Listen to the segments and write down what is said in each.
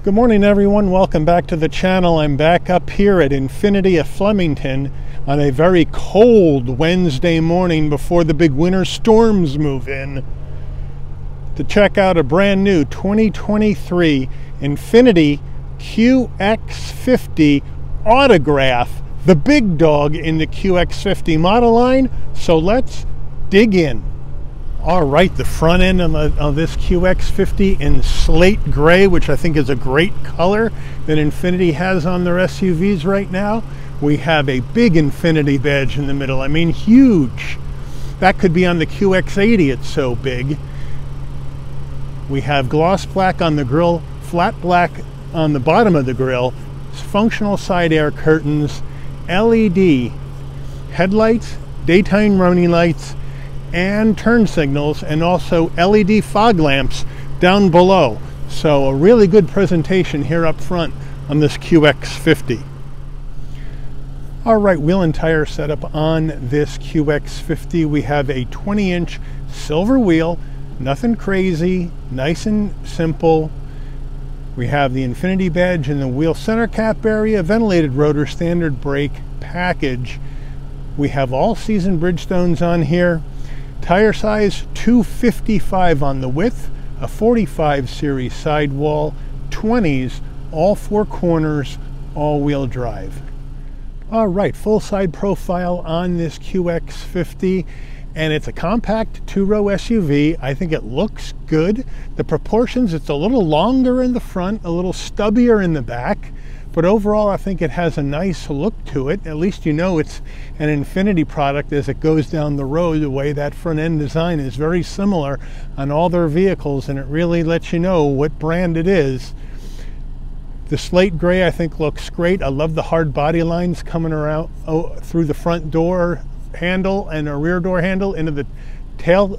Good morning everyone, welcome back to the channel. I'm back up here at Infiniti of Flemington on a very cold Wednesday morning before the big winter storms move in to check out a brand new 2023 Infiniti QX50 Autograph, the big dog in the QX50 model line. So let's dig in. All right, the front end of this QX50 in slate gray, which I think is a great color that Infiniti has on their SUVs right now. We have a big Infiniti badge in the middle. I mean, huge. That could be on the QX80, it's so big. We have gloss black on the grille, flat black on the bottom of the grille, functional side air curtains, LED headlights, daytime running lights, and turn signals, and also LED fog lamps down below. So a really good presentation here up front on this QX50. All right, wheel and tire setup on this QX50. We have a 20-inch silver wheel, nothing crazy, nice and simple. We have the Infiniti badge in the wheel center cap area, ventilated rotor, standard brake package. We have all season Bridgestones on here. Tire size 255 on the width, a 45 series sidewall, 20s, all four corners, all-wheel drive. All right, full side profile on this QX50, and it's a compact two-row SUV. I think it looks good. The proportions, it's a little longer in the front, a little stubbier in the back, but overall I think it has a nice look to it. At least you know it's an Infiniti product as it goes down the road. The way that front end design is very similar on all their vehicles, and it really lets you know what brand it is. The slate gray I think looks great. I love the hard body lines coming around through the front door handle and a rear door handle into the tail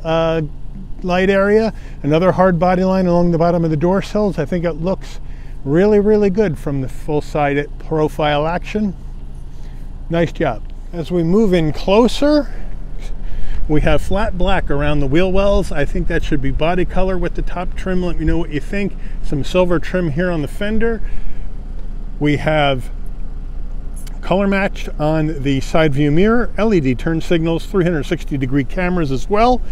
light area. Another hard body line along the bottom of the door sills. I think it looks really good from the full side profile action. Nice job. As we move in closer, we have flat black around the wheel wells. I think that should be body color with the top trim. Let me know what you think. Some silver trim here on the fender. We have color matched on the side view mirror, LED turn signals, 360-degree cameras as well.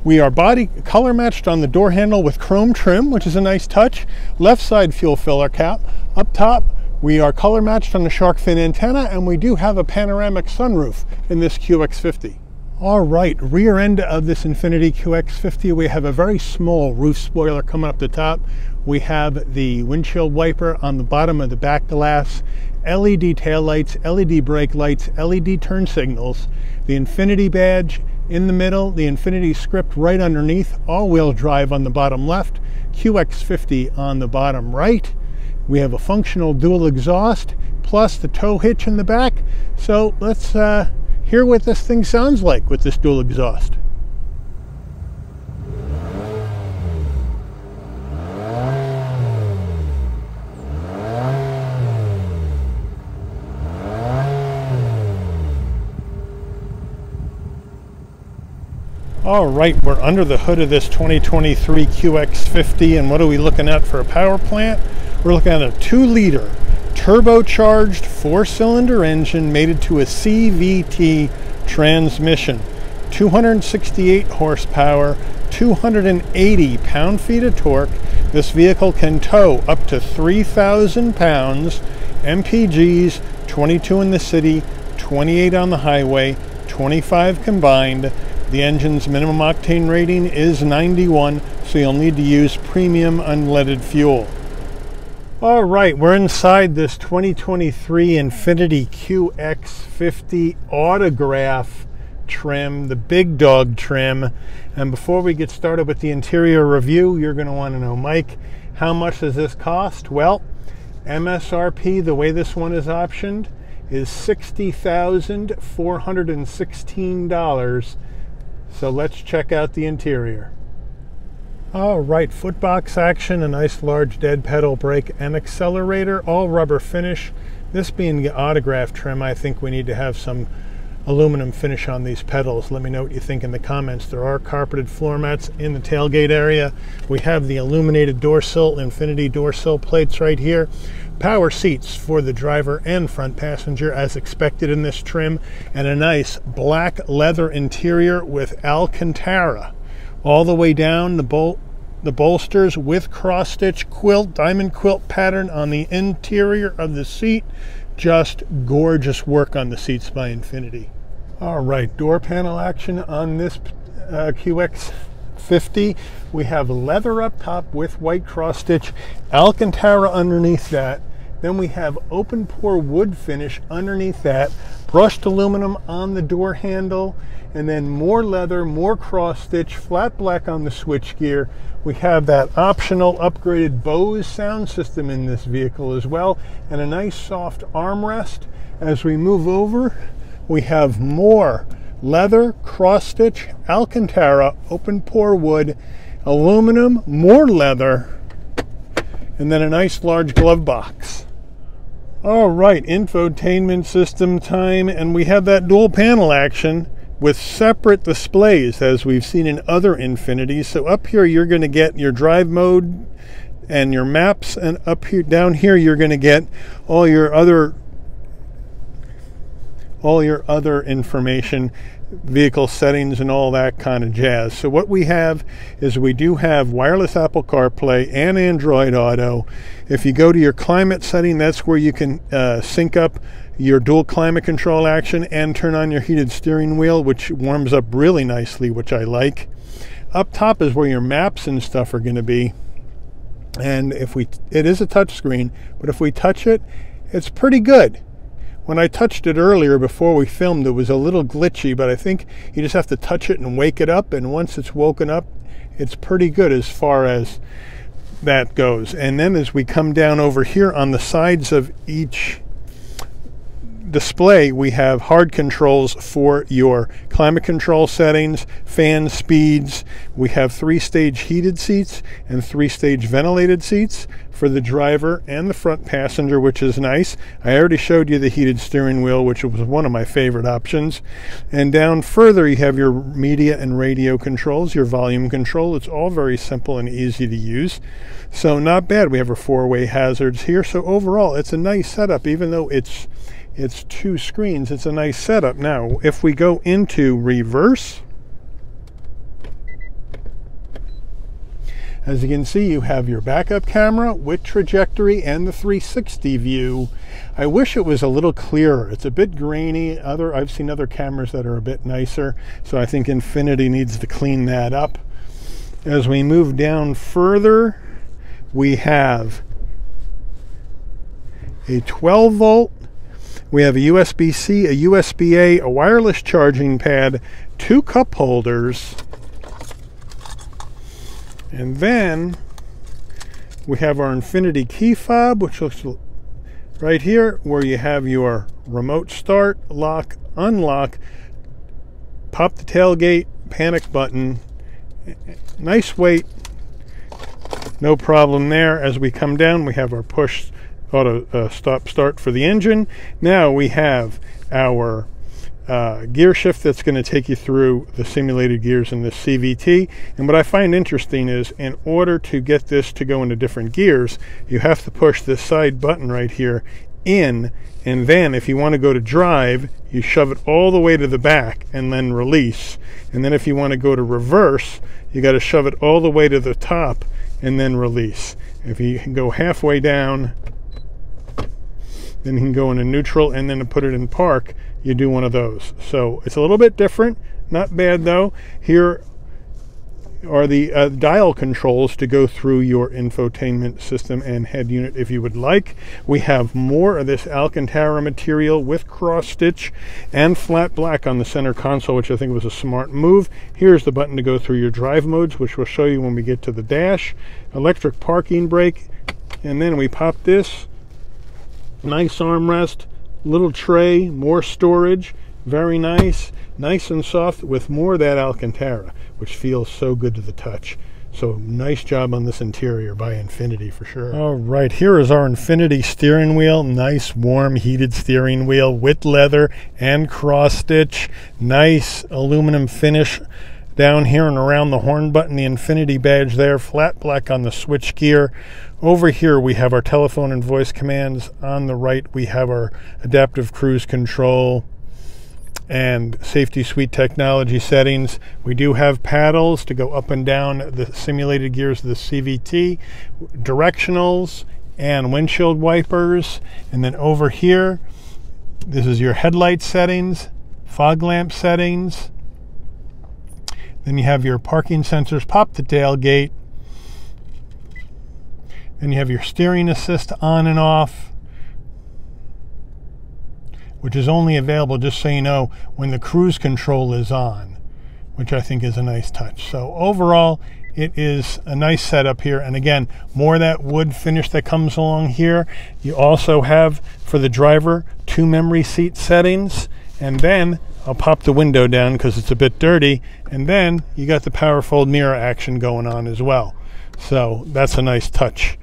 We are body color matched on the door handle with chrome trim, which is a nice touch. Left side fuel filler cap. Up top, we are color matched on the shark fin antenna, and we do have a panoramic sunroof in this QX50. All right, rear end of this Infiniti QX50, we have a very small roof spoiler coming up the top. We have the windshield wiper on the bottom of the back glass, LED taillights, LED brake lights, LED turn signals, the Infiniti badge in the middle, the Infiniti script right underneath, all-wheel drive on the bottom left, QX50 on the bottom right. We have a functional dual exhaust, plus the tow hitch in the back. So let's hear what this thing sounds like with this dual exhaust. All right, we're under the hood of this 2023 QX50, and what are we looking at for a power plant? We're looking at a 2-liter turbocharged 4-cylinder engine mated to a CVT transmission, 268 horsepower, 280 pound-feet of torque. This vehicle can tow up to 3,000 pounds, MPGs, 22 in the city, 28 on the highway, 25 combined. The engine's minimum octane rating is 91, so you'll need to use premium unleaded fuel. All right, we're inside this 2023 Infiniti QX50 Autograph trim, the big dog trim. And before we get started with the interior review, you're going to want to know, Mike, how much does this cost? Well, MSRP, the way this one is optioned, is $60,416. So let's check out the interior. All right, footbox action, a nice large dead pedal brake and accelerator, all rubber finish. This being the autograph trim, I think we need to have some aluminum finish on these pedals. Let me know what you think in the comments. There are carpeted floor mats in the tailgate area. We have the illuminated door sill, Infiniti door sill plates right here. Power seats for the driver and front passenger as expected in this trim, and a nice black leather interior with Alcantara all the way down the bolsters with cross-stitch quilt, diamond quilt pattern on the interior of the seat. Just gorgeous work on the seats by Infiniti. All right, door panel action on this QX50. We have leather up top with white cross-stitch, Alcantara underneath that. Then we have open pore wood finish underneath that, brushed aluminum on the door handle, and then more leather, more cross-stitch, flat black on the switchgear. We have that optional upgraded Bose sound system in this vehicle as well, and a nice soft armrest. As we move over, we have more leather, cross-stitch, Alcantara, open pore wood, aluminum, more leather, and then a nice large glove box. All right, infotainment system time, and we have that dual panel action with separate displays as we've seen in other Infinitis. So up here you're going to get your drive mode and your maps, and up here, down here, you're going to get all your other information, vehicle settings and all that kind of jazz. So what we have is we do have wireless Apple CarPlay and Android Auto. If you go to your climate setting, that's where you can sync up your dual climate control action and turn on your heated steering wheel, which warms up really nicely, which I like. Up top is where your maps and stuff are going to be. And it is a touch screen, but if we touch it, it's pretty good. When I touched it earlier before we filmed, it was a little glitchy, but I think you just have to touch it and wake it up, and once it's woken up, it's pretty good as far as that goes. And then as we come down over here on the sides of each display, we have hard controls for your climate control settings, fan speeds. We have 3-stage heated seats and 3-stage ventilated seats for the driver and the front passenger, which is nice. I already showed you the heated steering wheel, which was one of my favorite options. And down further, you have your media and radio controls, your volume control. It's all very simple and easy to use. So not bad. We have our 4-way hazards here. So overall, it's a nice setup, even though it's 2 screens. It's a nice setup. Now, if we go into reverse, as you can see, you have your backup camera with trajectory and the 360 view. I wish it was a little clearer. It's a bit grainy. I've seen other cameras that are a bit nicer, so I think Infiniti needs to clean that up. As we move down further, we have a 12 volt. We have a USB-C, a USB-A, a wireless charging pad, 2 cup holders, and then we have our Infiniti key fob, which looks right here, where you have your remote start, lock, unlock, pop the tailgate, panic button. Nice weight, no problem there. As we come down, we have our push auto stop start for the engine. Now we have our gear shift that's going to take you through the simulated gears in this CVT. And what I find interesting is, in order to get this to go into different gears, you have to push this side button right here in, and then if you want to go to drive, you shove it all the way to the back and then release. And then if you want to go to reverse, you got to shove it all the way to the top and then release. If you can go halfway down, then you can go into neutral, and then to put it in park, you do one of those. So it's a little bit different. Not bad though. Here are the dial controls to go through your infotainment system and head unit if you would like. We have more of this Alcantara material with cross stitch and flat black on the center console, which I think was a smart move. Here's the button to go through your drive modes, which we'll show you when we get to the dash. Electric parking brake, and then we pop this. Nice armrest, little tray, more storage, very nice, nice and soft with more of that Alcantara, which feels so good to the touch. So nice job on this interior by Infiniti for sure. All right, here is our Infiniti steering wheel. Nice, warm, heated steering wheel with leather and cross stitch. Nice aluminum finish down here and around the horn button. The Infiniti badge there, flat black on the switch gear. Over here we have our telephone and voice commands. On the right we have our adaptive cruise control and safety suite technology settings. We do have paddles to go up and down the simulated gears of the CVT, directionals, and windshield wipers. And then over here, this is your headlight settings, fog lamp settings. Then you have your parking sensors, pop the tailgate. Then you have your steering assist on and off, which is only available, just so you know, when the cruise control is on, which I think is a nice touch. So overall, it is a nice setup here. And again, more of that wood finish that comes along here. You also have, for the driver, 2 memory seat settings. And then I'll pop the window down because it's a bit dirty. And then you got the power fold mirror action going on as well. So that's a nice touch.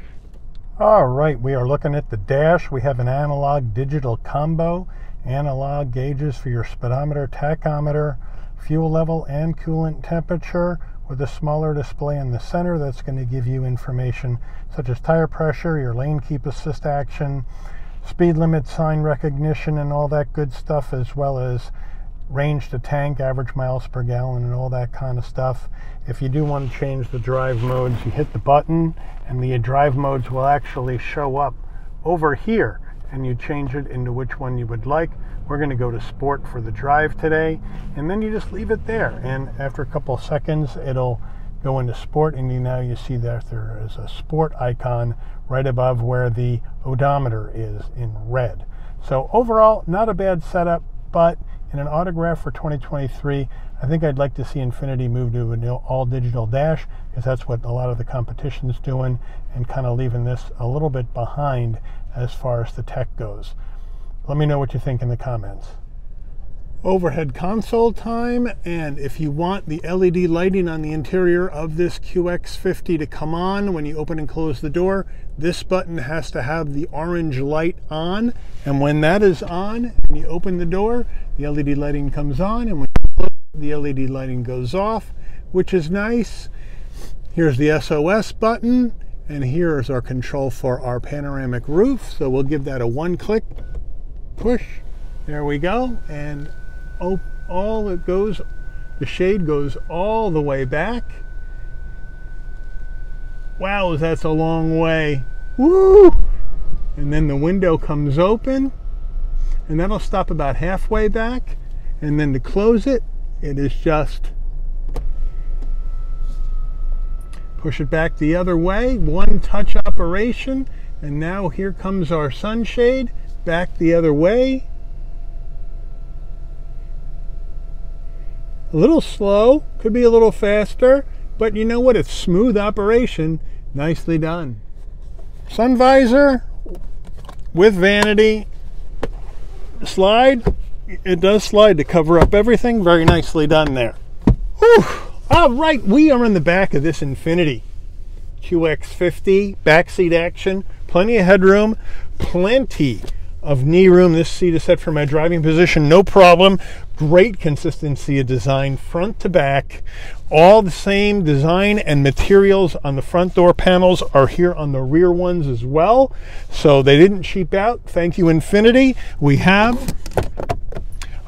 All right, we are looking at the dash. We have an analog digital combo. Analog gauges for your speedometer, tachometer, fuel level, and coolant temperature, with a smaller display in the center that's going to give you information such as tire pressure, your lane keep assist action, speed limit sign recognition, and all that good stuff, as well as range to tank, average miles per gallon, and all that kind of stuff. If you do want to change the drive modes, you hit the button and the drive modes will actually show up over here, and you change it into which one you would like. We're going to go to sport for the drive today, and then you just leave it there, and after a couple of seconds it'll go into sport, and now you see that there is a sport icon right above where the odometer is in red. So overall, not a bad setup, but in an autograph for 2023, I think I'd like to see Infiniti move to an all-digital dash, because that's what a lot of the competition's doing, and kind of leaving this a little bit behind as far as the tech goes. Let me know what you think in the comments. Overhead console time, and if you want the LED lighting on the interior of this QX50 to come on when you open and close the door, this button has to have the orange light on, and when that is on and you open the door, the LED lighting comes on, and when you close, the LED lighting goes off, which is nice. Here's the SOS button, and here is our control for our panoramic roof. So we'll give that a 1-click push. There we go, and all it goes, the shade goes all the way back. Wow, that's a long way. Woo! And then the window comes open, and that'll stop about halfway back. And then to close it, it is just push it back the other way, one touch operation. And now here comes our sunshade, back the other way. A little slow, could be a little faster, but you know what? It's smooth operation. Nicely done. Sun visor with vanity. Slide. It does slide to cover up everything. Very nicely done there. Whew. All right, we are in the back of this Infiniti QX50. Backseat action. Plenty of headroom. Plenty of knee room. This seat is set for my driving position, no problem. Great consistency of design, front to back. All the same design and materials on the front door panels are here on the rear ones as well. So they didn't cheap out. Thank you, Infiniti. We have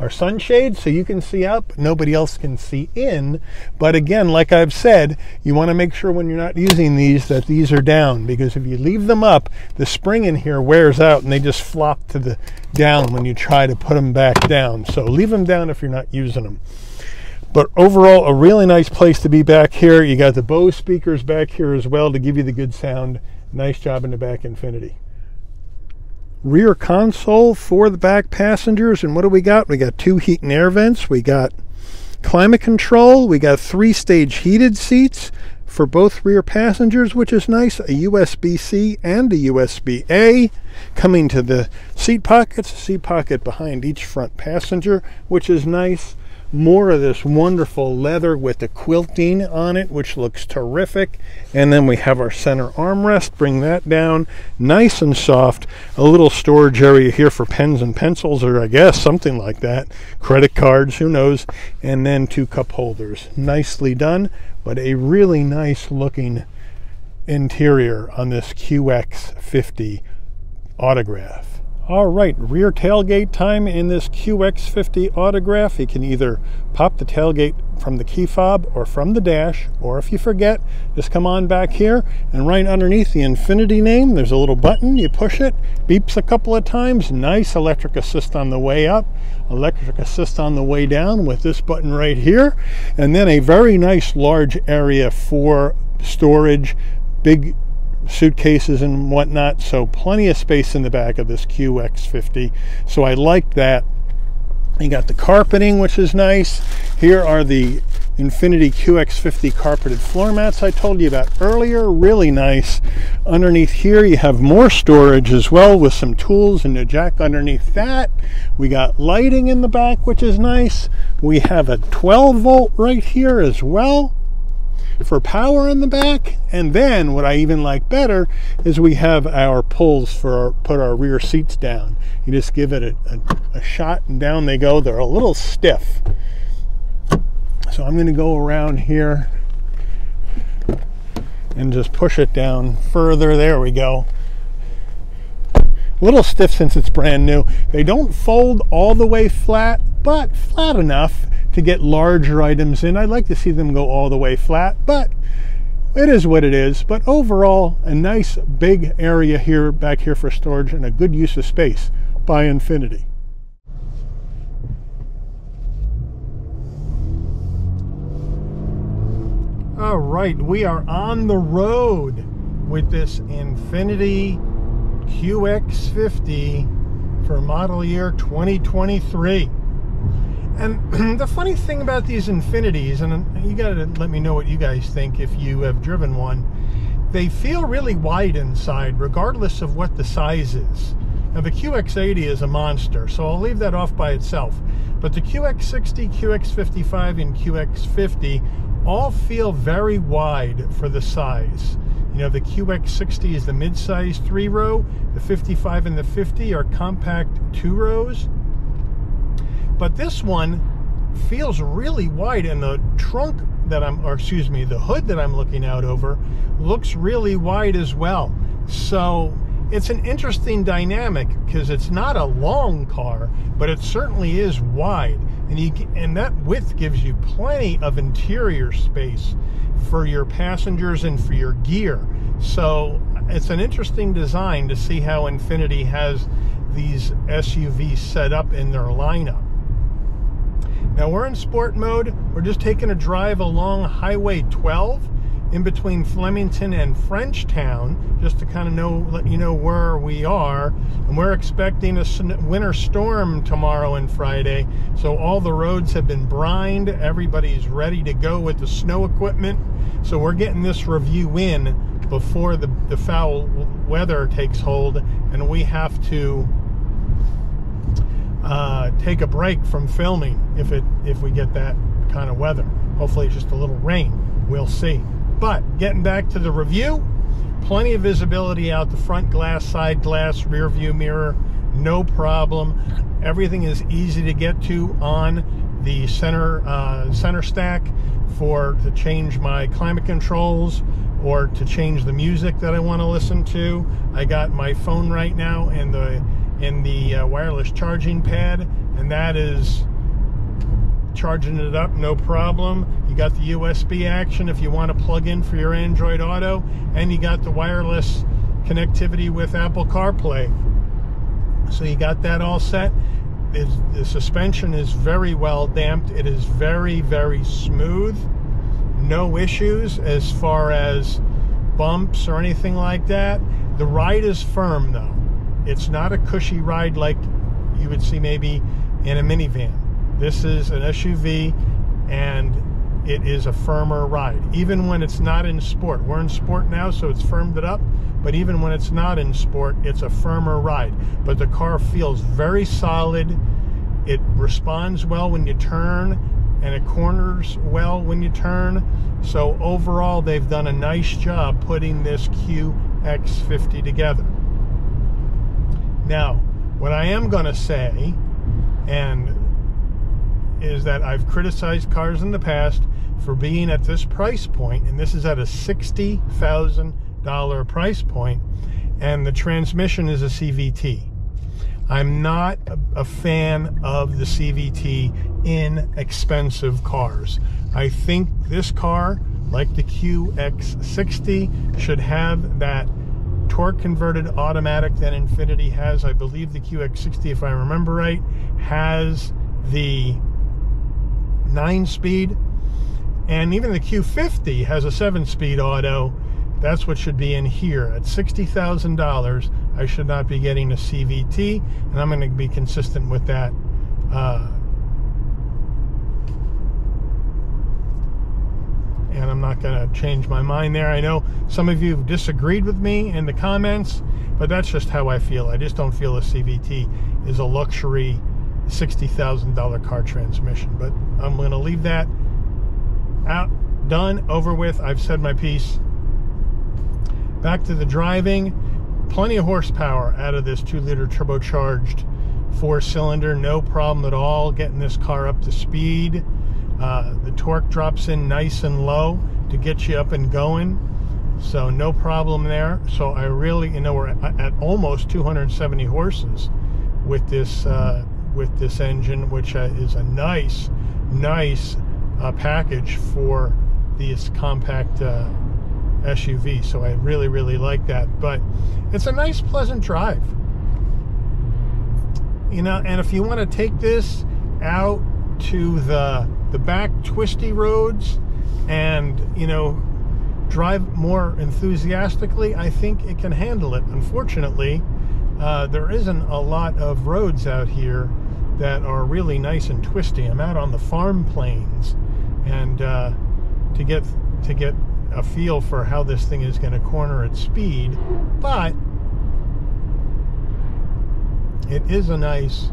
our sunshade, so you can see out, but nobody else can see in. But again, like I've said, you want to make sure when you're not using these that these are down, because if you leave them up, the spring in here wears out and they just flop to the down when you try to put them back down. So leave them down if you're not using them. But overall, a really nice place to be back here. You got the Bose speakers back here as well to give you the good sound. Nice job in the back, Infiniti. Rear console for the back passengers, and what do we got? We got 2 heat and air vents, we got climate control, we got 3-stage heated seats for both rear passengers, which is nice, a USB-C and a USB-A. Coming to the seat pockets, a seat pocket behind each front passenger, which is nice. more of this wonderful leather with the quilting on it, which looks terrific. And then we have our center armrest. Bring that down, nice and soft. A little storage area here for pens and pencils, or I guess something like that. Credit cards, who knows. And then 2 cup holders. Nicely done, but a really nice looking interior on this QX50 Autograph. All right, rear tailgate time in this QX50 Autograph. You can either pop the tailgate from the key fob or from the dash, or if you forget, just come on back here, and right underneath the Infiniti name, there's a little button. You push it, beeps a couple of times. Nice electric assist on the way up, electric assist on the way down with this button right here, and then a very nice large area for storage, big suitcases and whatnot, so plenty of space in the back of this QX50, so I like that. You got the carpeting, which is nice. Here are the Infiniti QX50 carpeted floor mats I told you about earlier, really nice. Underneath here you have more storage as well, with some tools and a jack underneath that. We got lighting in the back, which is nice. We have a 12 volt right here as well for power in the back. And then what I even like better is we have our pulls for put our rear seats down. You just give it a shot and down they go. They're a little stiff, so I'm going to go around here and just push it down further. There we go. A little stiff since it's brand new. They don't fold all the way flat, but flat enough to get larger items in. I'd like to see them go all the way flat, but it is what it is. But overall, a nice big area here, back here for storage, and a good use of space by Infiniti. All right, we are on the road with this Infiniti QX50 for model year 2023. And the funny thing about these Infinitis, and you gotta let me know what you guys think if you have driven one, they feel really wide inside regardless of what the size is. Now the QX80 is a monster, so I'll leave that off by itself. But the QX60, QX55, and QX50 all feel very wide for the size. You know, the QX60 is the mid-size 3-row, the 55 and the 50 are compact 2 rows. But this one feels really wide, and the trunk that the hood that I'm looking out over looks really wide as well. So it's an interesting dynamic because it's not a long car, but it certainly is wide, and that width gives you plenty of interior space for your passengers and for your gear. So it's an interesting design to see how Infiniti has these SUVs set up in their lineup. Now we're in sport mode. We're just taking a drive along Highway 12 in between Flemington and Frenchtown, just to kind of let you know where we are. And we're expecting a winter storm tomorrow and Friday, so all the roads have been brined. Everybody's ready to go with the snow equipment. So we're getting this review in before the foul weather takes hold, and we have to take a break from filming if we get that kind of weather. Hopefully it's just a little rain. We'll see. But getting back to the review, plenty of visibility out the front glass, side glass, rear view mirror, no problem. Everything is easy to get to on the center stack to change my climate controls or to change the music that I want to listen to. I got my phone right now in the wireless charging pad, and that is charging it up, no problem. You got the USB action if you want to plug in for your Android Auto, and you got the wireless connectivity with Apple CarPlay. So you got that all set. The suspension is very well damped. It is very, very smooth. No issues as far as bumps or anything like that. The ride is firm though. It's not a cushy ride like you would see maybe in a minivan. This is an SUV, and it is a firmer ride. Even when it's not in sport. We're in sport now, so it's firmed it up. But even when it's not in sport, it's a firmer ride. But the car feels very solid. It responds well when you turn. and it corners well when you turn. So overall, they've done a nice job putting this QX50 together. Now, what I am going to say, is that I've criticized cars in the past for being at this price point, and this is at a $60,000 price point, and the transmission is a CVT. I'm not a fan of the CVT in expensive cars. I think this car, like the QX60, should have that torque converted automatic that Infiniti has. I believe the QX60, if I remember right, has the 9-speed, and even the Q50 has a 7-speed auto. That's what should be in here. At $60,000, I should not be getting a CVT, and I'm going to be consistent with that. And I'm not going to change my mind there. I know some of you have disagreed with me in the comments, but that's just how I feel. I just don't feel a CVT is a luxury $60,000 car transmission. But I'm going to leave that out, done, over with. I've said my piece. Back to the driving. Plenty of horsepower out of this 2-liter turbocharged 4-cylinder. No problem at all getting this car up to speed. The torque drops in nice and low to get you up and going, so no problem there. So I really, we're at almost 270 horses with this engine, which is a nice package for this compact SUV. So I really like that. But it's a nice, pleasant drive, and if you want to take this out to the back twisty roads and drive more enthusiastically, I think it can handle it. Unfortunately, there isn't a lot of roads out here that are really nice and twisty. I'm out on the farm plains, and to get a feel for how this thing is going to corner at speed, but it is a nice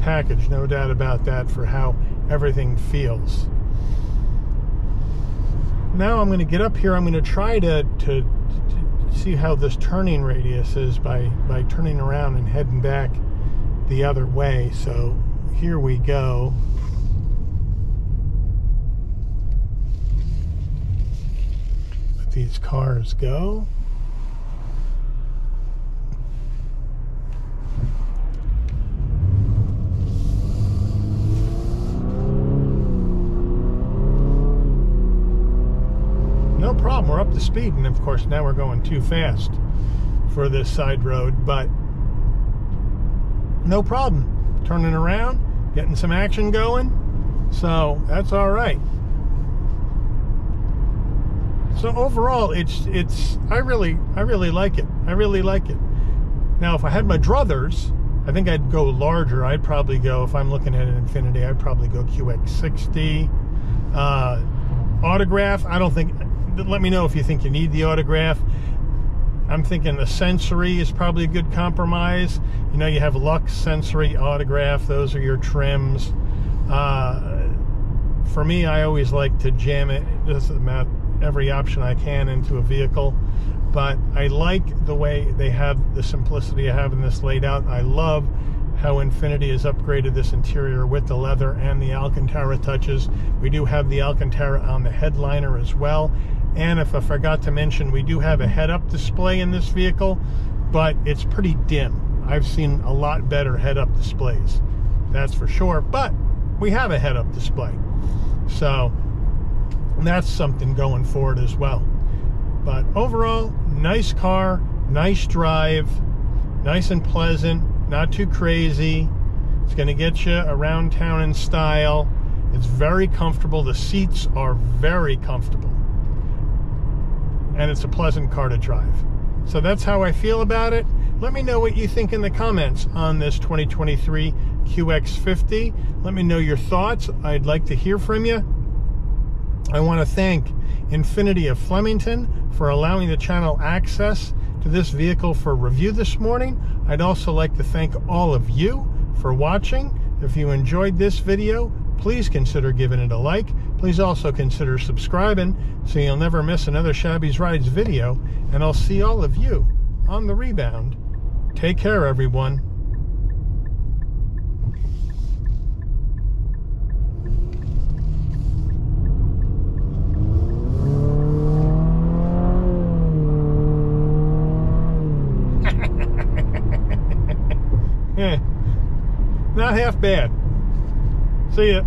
package, no doubt about that, for how everything feels. Now I'm going to get up here. I'm going to try to see how this turning radius is by turning around and heading back the other way. So here we go. Let these cars go. No problem, we're up to speed, and of course now we're going too fast for this side road, but no problem. Turning around, getting some action going, so that's all right. So overall, I really like it. I really like it. Now, if I had my druthers, I think I'd go larger. I'd probably go, if I'm looking at an Infiniti, I'd probably go QX60. Autograph, I don't think. Let me know if you think you need the autograph. I'm thinking the Sensory is probably a good compromise. You have Lux, Sensory, Autograph. Those are your trims. For me, I always like to jam it, just about every option I can into a vehicle. But I like the way they have the simplicity of having this laid out. I love how Infiniti has upgraded this interior with the leather and the Alcantara touches. We do have the Alcantara on the headliner as well. And if I forgot to mention, we do have a head-up display in this vehicle, but it's pretty dim. I've seen a lot better head-up displays, that's for sure, but we have a head-up display. So that's something going forward as well. But overall, nice car, nice drive, nice and pleasant, not too crazy. It's going to get you around town in style. It's very comfortable. The seats are very comfortable. And it's a pleasant car to drive. So that's how I feel about it. Let me know what you think in the comments on this 2023 QX50. Let me know your thoughts. I'd like to hear from you. I want to thank Infiniti of Flemington for allowing the channel access to this vehicle for review this morning. I'd also like to thank all of you for watching. If you enjoyed this video, please consider giving it a like. Please also consider subscribing so you'll never miss another Shabby's Rides video. And I'll see all of you on the rebound. Take care, everyone. Not half bad. See ya.